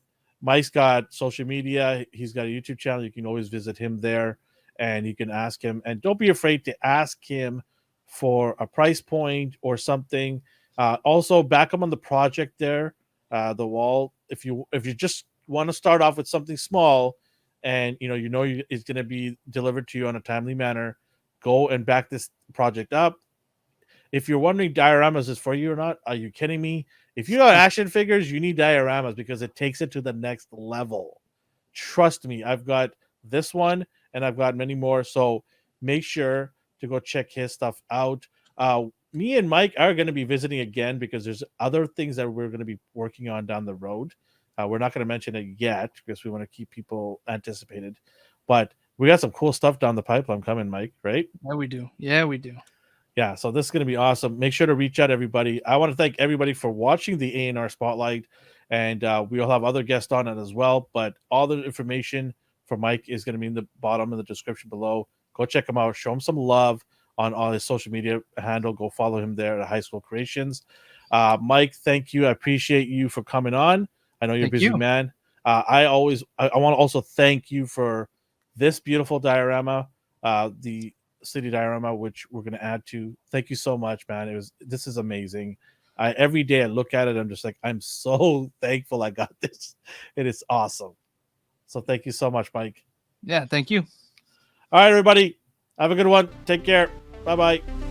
Mike's got social media. He's got a YouTube channel. You can always visit him there, and you can ask him. And don't be afraid to ask him for a price point or something. Also, back him on the project there, the wall. If you just want to start off with something small, and it's going to be delivered to you in a timely manner, go and back this project up. If you're wondering dioramas is for you or not, are you kidding me? If you got action figures, you need dioramas because it takes it to the next level. Trust me, I've got this one and I've got many more. So make sure to go check his stuff out. Me and Mike are going to be visiting again because there's other things that we're going to be working on down the road. We're not going to mention it yet because we want to keep people anticipated. But we got some cool stuff down the pipeline coming, Mike, right? Yeah, we do. Yeah, we do. Yeah, so this is going to be awesome. Make sure to reach out, everybody. I want to thank everybody for watching the ANR Spotlight, and we'll have other guests on it as well. But all the information for Mike is going to be in the bottom of the description below. Go check him out. Show him some love on all his social media handle. Go follow him there at High School Creations. Mike, thank you. I appreciate you for coming on. I know you're a Thank busy you. man. I want to also thank you for this beautiful diorama. The city diorama, which we're going to add to. Thank you so much, man. This is amazing. Every day I look at it, I'm just like, I'm so thankful I got this. It is awesome. So thank you so much, Mike. Yeah, thank you. All right, everybody, have a good one. Take care. Bye bye.